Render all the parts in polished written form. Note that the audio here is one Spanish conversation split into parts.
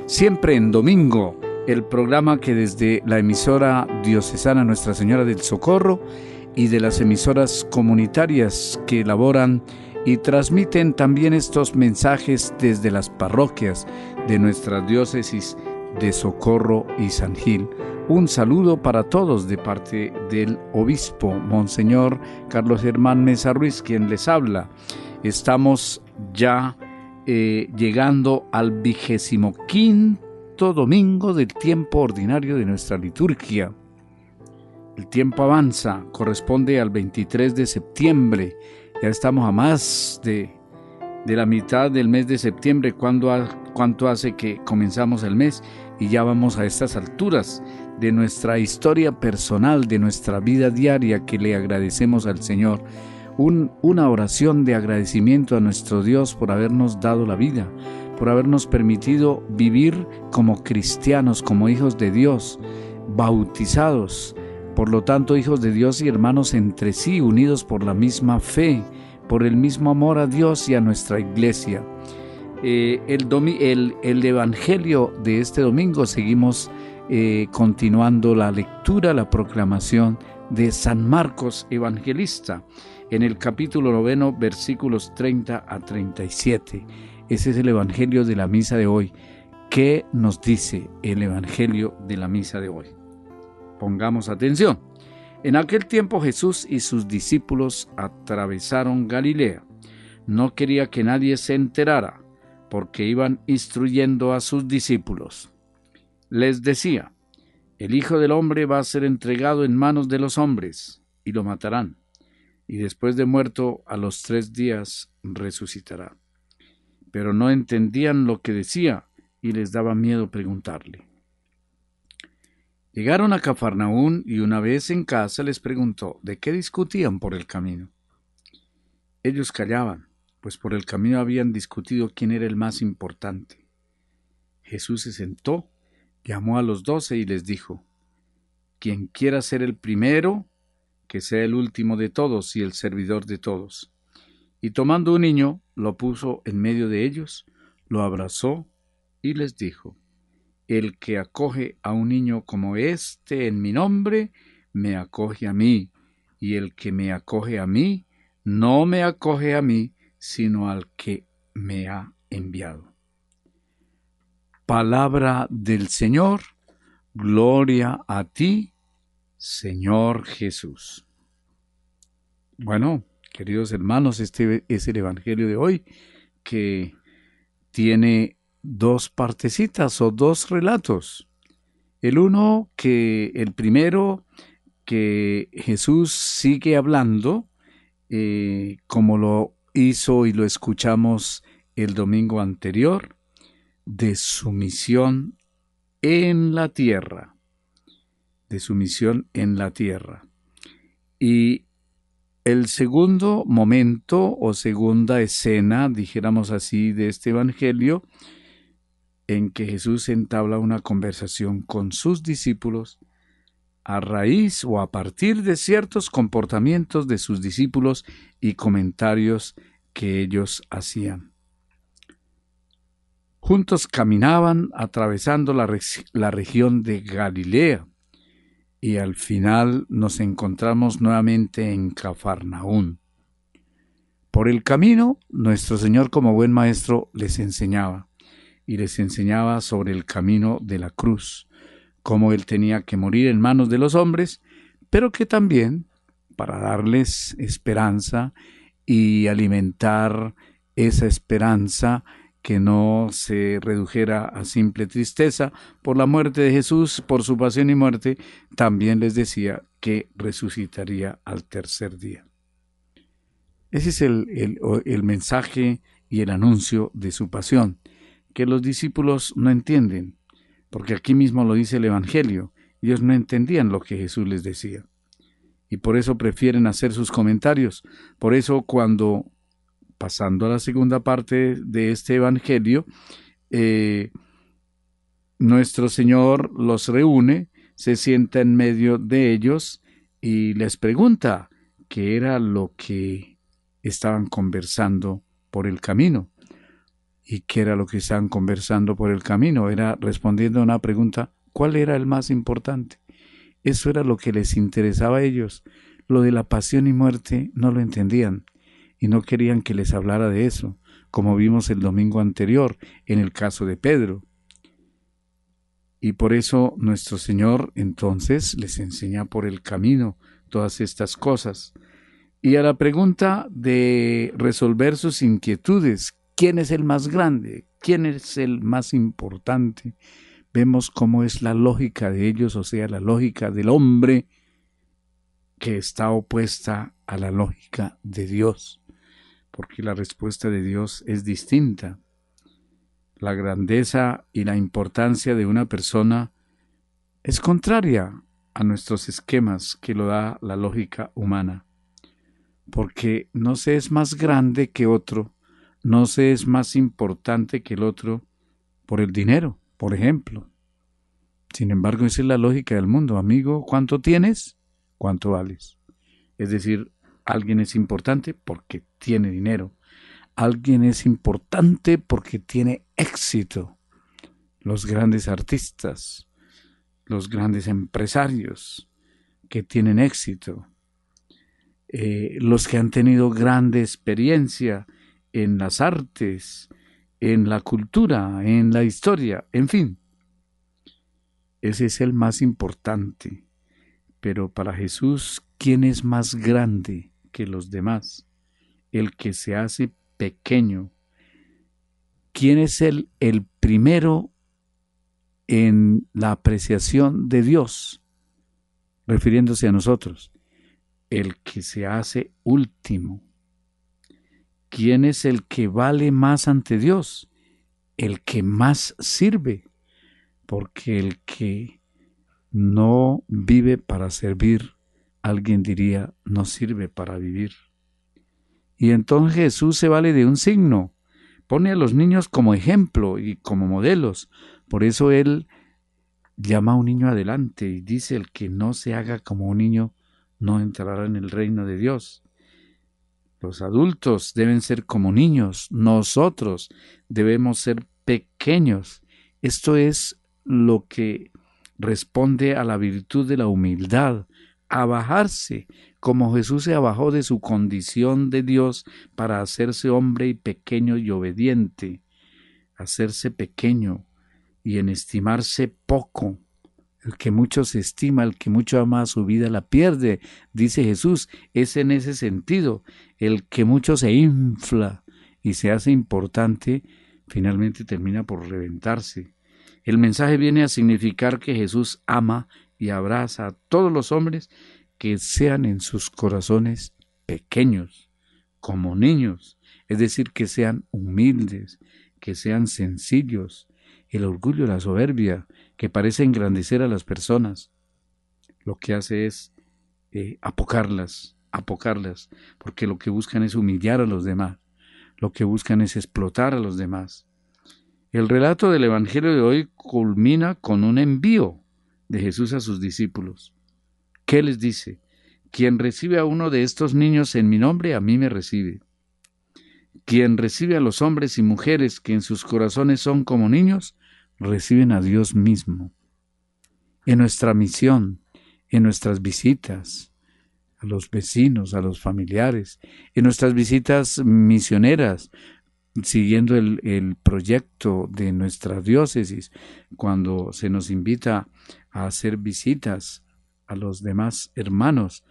Siempre en domingo, el programa que desde la emisora diocesana Nuestra Señora del Socorro y de las emisoras comunitarias que elaboran y transmiten también estos mensajes desde las parroquias de nuestras diócesis de Socorro y San Gil. Un saludo para todos de parte del obispo, Monseñor Carlos Germán Mesa Ruiz, quien les habla. Estamos ya llegando al 25º domingo del tiempo ordinario de nuestra liturgia. El tiempo avanza, corresponde al 23 de septiembre. Ya estamos a más de la mitad del mes de septiembre. ¿Cuánto hace que comenzamos el mes? Y ya vamos a estas alturas de nuestra historia personal, de nuestra vida diaria, que le agradecemos al Señor. Una oración de agradecimiento a nuestro Dios por habernos dado la vida, por habernos permitido vivir como cristianos, como hijos de Dios, bautizados, por lo tanto hijos de Dios y hermanos entre sí, unidos por la misma fe, por el mismo amor a Dios y a nuestra iglesia. El Evangelio de este domingo seguimos continuando la lectura, la proclamación de San Marcos Evangelista, en el capítulo 9, versículos 30 a 37. Ese es el Evangelio de la misa de hoy. ¿Qué nos dice el Evangelio de la misa de hoy? Pongamos atención. En aquel tiempo Jesús y sus discípulos atravesaron Galilea. No quería que nadie se enterara, porque iban instruyendo a sus discípulos. Les decía: el Hijo del Hombre va a ser entregado en manos de los hombres, y lo matarán, y después de muerto a los 3 días resucitará. Pero no entendían lo que decía, y les daba miedo preguntarle. Llegaron a Cafarnaún, y una vez en casa les preguntó de qué discutían por el camino. Ellos callaban, pues por el camino habían discutido quién era el más importante. Jesús se sentó, llamó a los 12 y les dijo: quien quiera ser el primero, que sea el último de todos y el servidor de todos. Y tomando un niño, lo puso en medio de ellos, lo abrazó y les dijo: el que acoge a un niño como este en mi nombre, me acoge a mí, y el que me acoge a mí, no me acoge a mí, sino al que me ha enviado. Palabra del Señor. Gloria a ti, Señor Jesús. Bueno, queridos hermanos, este es el Evangelio de hoy, que tiene 2 partecitas o 2 relatos. El primero, que Jesús sigue hablando, como lo hizo y lo escuchamos el domingo anterior, de su misión en la tierra. De su misión en la tierra. Y el segundo momento o segunda escena, dijéramos así, de este Evangelio, en que Jesús entabla una conversación con sus discípulos a raíz o a partir de ciertos comportamientos de sus discípulos y comentarios que ellos hacían. Juntos caminaban atravesando la región de Galilea y al final nos encontramos nuevamente en Cafarnaún. Por el camino, nuestro Señor, como buen maestro, les enseñaba sobre el camino de la cruz, cómo Él tenía que morir en manos de los hombres, pero que también, para darles esperanza y alimentar esa esperanza, que no se redujera a simple tristeza por la muerte de Jesús, por su pasión y muerte, también les decía que resucitaría al 3er día. Ese es el mensaje y el anuncio de su pasión, que los discípulos no entienden, porque aquí mismo lo dice el Evangelio, ellos no entendían lo que Jesús les decía, y por eso prefieren hacer sus comentarios. Por eso cuando, pasando a la segunda parte de este Evangelio, nuestro Señor los reúne, se sienta en medio de ellos y les pregunta qué era lo que estaban conversando por el camino. ¿Y qué era lo que estaban conversando por el camino? Era respondiendo a una pregunta, ¿cuál era el más importante? Eso era lo que les interesaba a ellos. Lo de la pasión y muerte no lo entendían y no querían que les hablara de eso, como vimos el domingo anterior en el caso de Pedro. Y por eso nuestro Señor entonces les enseña por el camino todas estas cosas. Y a la pregunta de resolver sus inquietudes, ¿quién es el más grande? ¿Quién es el más importante? Vemos cómo es la lógica de ellos, o sea, la lógica del hombre que está opuesta a la lógica de Dios, porque la respuesta de Dios es distinta. La grandeza y la importancia de una persona es contraria a nuestros esquemas que lo da la lógica humana, porque no se es más grande que otro, no se es más importante que el otro por el dinero, por ejemplo. Sin embargo, esa es la lógica del mundo. Amigo, ¿cuánto tienes? ¿Cuánto vales? Es decir, alguien es importante porque tiene dinero. Alguien es importante porque tiene éxito. Los grandes artistas, los grandes empresarios que tienen éxito, los que han tenido grande experiencia en las artes, en la cultura, en la historia, en fin. Ese es el más importante. Pero para Jesús, ¿quién es más grande que los demás? El que se hace pequeño. ¿Quién es el primero en la apreciación de Dios? Refiriéndose a nosotros. El que se hace último. ¿Quién es el que vale más ante Dios? El que más sirve. Porque el que no vive para servir, alguien diría, no sirve para vivir. Y entonces Jesús se vale de un signo, pone a los niños como ejemplo y como modelos. Por eso Él llama a un niño adelante y dice, el que no se haga como un niño no entrará en el reino de Dios. Los adultos deben ser como niños, nosotros debemos ser pequeños. Esto es lo que responde a la virtud de la humildad, a bajarse, como Jesús se abajó de su condición de Dios para hacerse hombre y pequeño y obediente, hacerse pequeño y en estimarse poco. El que mucho se estima, el que mucho ama su vida la pierde, dice Jesús. Es en ese sentido, el que mucho se infla y se hace importante, finalmente termina por reventarse. El mensaje viene a significar que Jesús ama y abraza a todos los hombres que sean en sus corazones pequeños, como niños, es decir, que sean humildes, que sean sencillos. El orgullo, la soberbia, que parece engrandecer a las personas, lo que hace es apocarlas, porque lo que buscan es humillar a los demás, lo que buscan es explotar a los demás. El relato del Evangelio de hoy culmina con un envío de Jesús a sus discípulos. ¿Qué les dice? Quien recibe a uno de estos niños en mi nombre, a mí me recibe. Quien recibe a los hombres y mujeres que en sus corazones son como niños, reciben a Dios mismo. En nuestra misión, en nuestras visitas a los vecinos, a los familiares, en nuestras visitas misioneras, siguiendo el proyecto de nuestra diócesis, cuando se nos invita a hacer visitas a los demás hermanos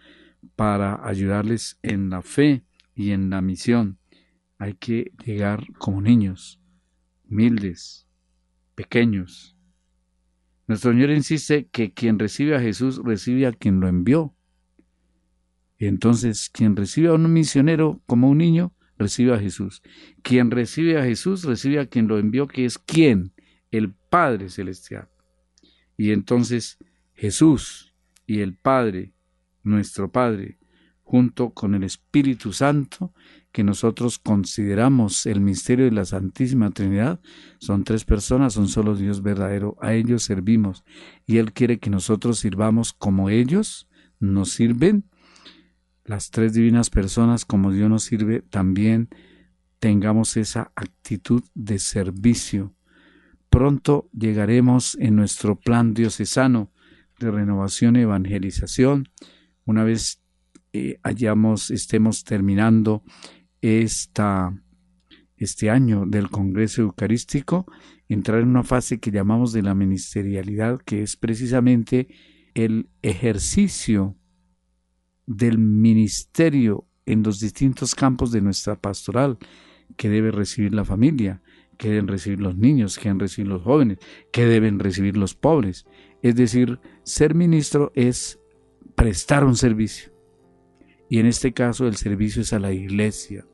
para ayudarles en la fe y en la misión, hay que llegar como niños, humildes, pequeños. Nuestro Señor insiste que quien recibe a Jesús recibe a quien lo envió. Y entonces, quien recibe a un misionero como un niño, recibe a Jesús. Quien recibe a Jesús, recibe a quien lo envió, que es ¿quién? El Padre Celestial. Y entonces, Jesús y el Padre, nuestro Padre, junto con el Espíritu Santo, que nosotros consideramos el misterio de la Santísima Trinidad, son tres personas, son solo Dios verdadero, a ellos servimos, y Él quiere que nosotros sirvamos como ellos nos sirven. Las tres divinas personas, como Dios nos sirve, también tengamos esa actitud de servicio. Pronto llegaremos en nuestro plan diocesano de renovación y evangelización, una vez estemos terminando este año del Congreso Eucarístico, entrar en una fase que llamamos de la ministerialidad, que es precisamente el ejercicio del ministerio en los distintos campos de nuestra pastoral, que debe recibir la familia, que deben recibir los niños, que deben recibir los jóvenes, que deben recibir los pobres. Es decir, ser ministro es prestar un servicio. Y en este caso el servicio es a la Iglesia.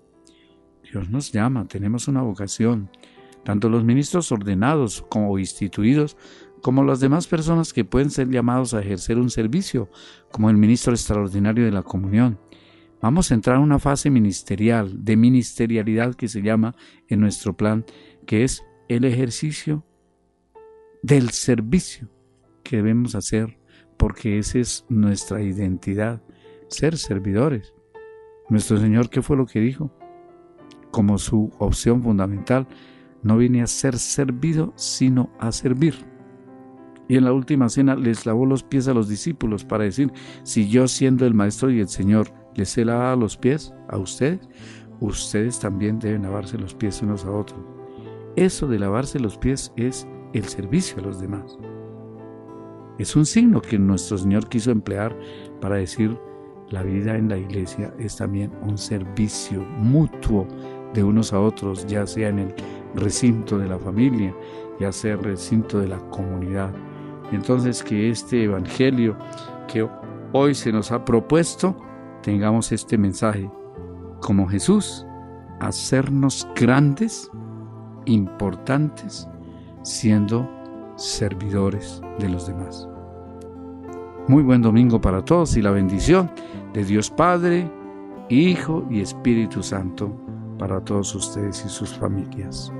Dios nos llama, tenemos una vocación. Tanto los ministros ordenados como instituidos, como las demás personas que pueden ser llamados a ejercer un servicio, como el ministro extraordinario de la comunión. Vamos a entrar a una fase ministerial, de ministerialidad que se llama en nuestro plan, que es el ejercicio del servicio que debemos hacer, porque esa es nuestra identidad, ser servidores. Nuestro Señor, ¿qué fue lo que dijo? Como su opción fundamental, no vine a ser servido, sino a servir. Y en la última cena les lavó los pies a los discípulos para decir, si yo siendo el Maestro y el Señor les he lavado los pies a ustedes, ustedes también deben lavarse los pies unos a otros. Eso de lavarse los pies es el servicio a los demás. Es un signo que nuestro Señor quiso emplear para decir, la vida en la iglesia es también un servicio mutuo de unos a otros, ya sea en el recinto de la familia, ya sea el recinto de la comunidad. Entonces, que este evangelio que hoy se nos ha propuesto, tengamos este mensaje, como Jesús, hacernos grandes, importantes, siendo servidores de los demás. Muy buen domingo para todos y la bendición de Dios Padre, Hijo y Espíritu Santo para todos ustedes y sus familias.